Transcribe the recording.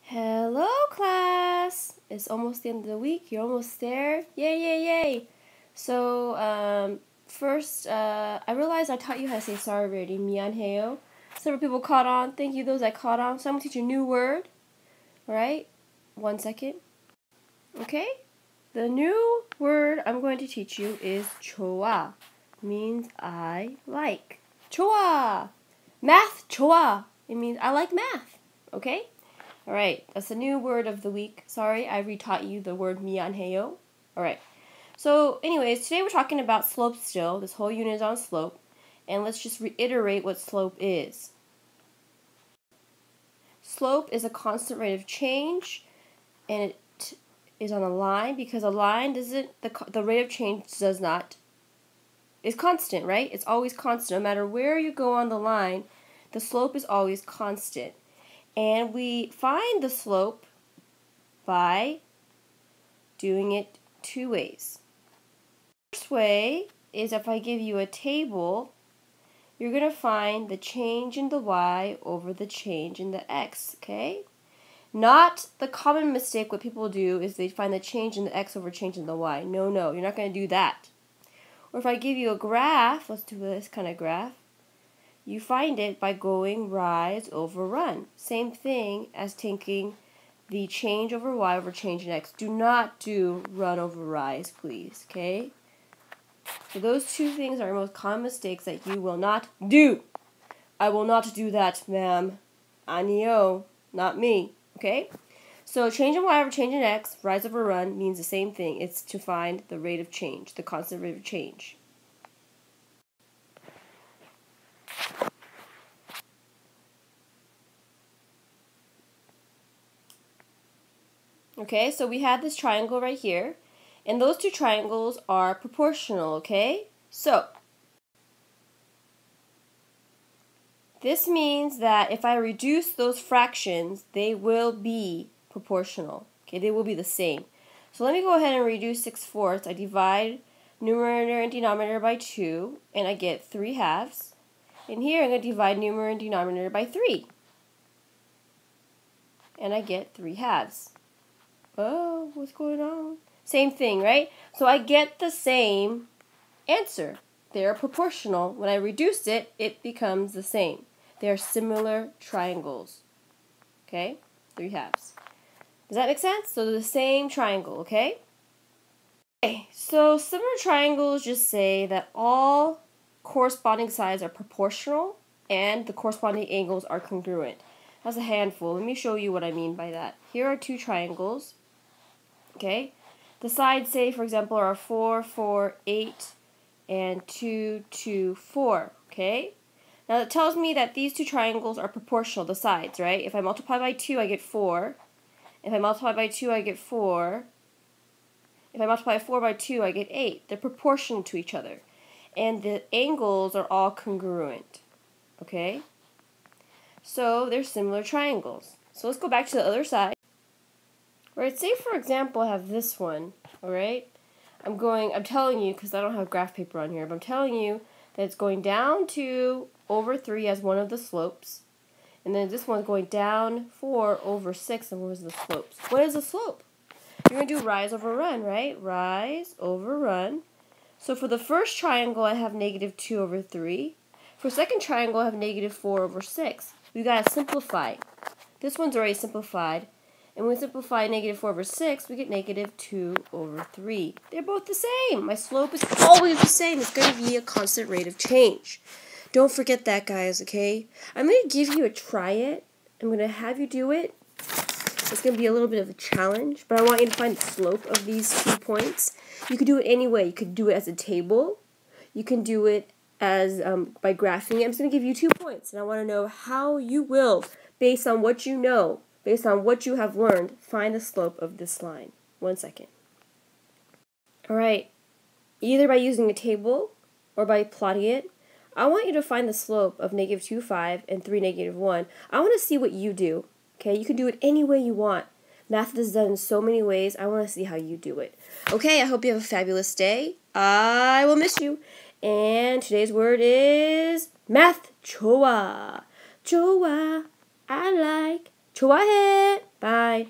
Hello, class! It's almost the end of the week. You're almost there. Yay, yay, yay! So, first, I realized I taught you how to say sorry already. 미안해요. Several people caught on. Thank you, those that caught on. So, I'm going to teach you a new word. Alright? 1 second. Okay? The new word I'm going to teach you is 좋아. Means I like. 좋아! Math, 좋아! It means I like math. Okay? Alright, that's the new word of the week. Sorry, I retaught you the word 미안해요. Alright, so anyways, today we're talking about slope still. This whole unit is on slope. And let's just reiterate what slope is. Slope is a constant rate of change, and it is on a line because a line doesn't, the rate of change does not, is constant, right? It's always constant. No matter where you go on the line, the slope is always constant. And we find the slope by doing it two ways. The first way is if I give you a table, you're going to find the change in the y over the change in the x, okay? Not the common mistake what people do is they find the change in the x over change in the y. No, you're not going to do that. Or if I give you a graph, let's do this kind of graph. You find it by going rise over run. Same thing as taking the change over y over change in x. Do not do run over rise, please, okay? So those two things are most common mistakes that you will not do. I will not do that, ma'am. 아니요, not me, okay? So change in y over change in x, rise over run, means the same thing. It's to find the rate of change, the constant rate of change. Okay, so we have this triangle right here, and those two triangles are proportional, okay? So, this means that if I reduce those fractions, they will be proportional, okay? They will be the same. So let me go ahead and reduce 6/4. I divide numerator and denominator by 2, and I get 3/2. And here I'm going to divide numerator and denominator by 3, and I get 3/2. Oh, what's going on? Same thing, right? So I get the same answer. They're proportional. When I reduce it, it becomes the same. They're similar triangles. Okay? 3/2. Does that make sense? So they're the same triangle, okay? Okay, so similar triangles just say that all corresponding sides are proportional and the corresponding angles are congruent. That's a handful. Let me show you what I mean by that. Here are two triangles. Okay, the sides, say, for example, are 4, 4, 8, and 2, 2, 4. Okay, now it tells me that these two triangles are proportional, the sides, right? If I multiply by 2, I get 4. If I multiply by 2, I get 4. If I multiply 4 by 2, I get 8. They're proportional to each other. And the angles are all congruent. Okay, so they're similar triangles. So let's go back to the other side. Right, say for example I have this one, alright? I'm telling you, because I don't have graph paper on here, but I'm telling you that it's going down 2 over 3 as one of the slopes. And then this one's going down 4 over 6 and what is the slopes? What is the slope? You're going to do rise over run, right? Rise over run. So for the first triangle I have negative 2 over 3. For second triangle I have negative 4 over 6. We've got to simplify. This one's already simplified. And when we simplify negative 4 over 6, we get negative 2 over 3. They're both the same. My slope is always the same. It's going to be a constant rate of change. Don't forget that, guys, okay? I'm going to give you a try it. I'm going to have you do it. It's going to be a little bit of a challenge, but I want you to find the slope of these 2 points. You could do it any way. You could do it as a table. You can do it as by graphing it. I'm just going to give you 2 points, and I want to know how you will, based on what you know, based on what you have learned, find the slope of this line. 1 second. Alright, either by using a table or by plotting it, I want you to find the slope of negative 2, 5 and 3, negative 1. I want to see what you do. Okay, you can do it any way you want. Math is done in so many ways. I want to see how you do it. Okay, I hope you have a fabulous day. I will miss you. And today's word is math. 좋아. 좋아. I like. 좋아해. Bye.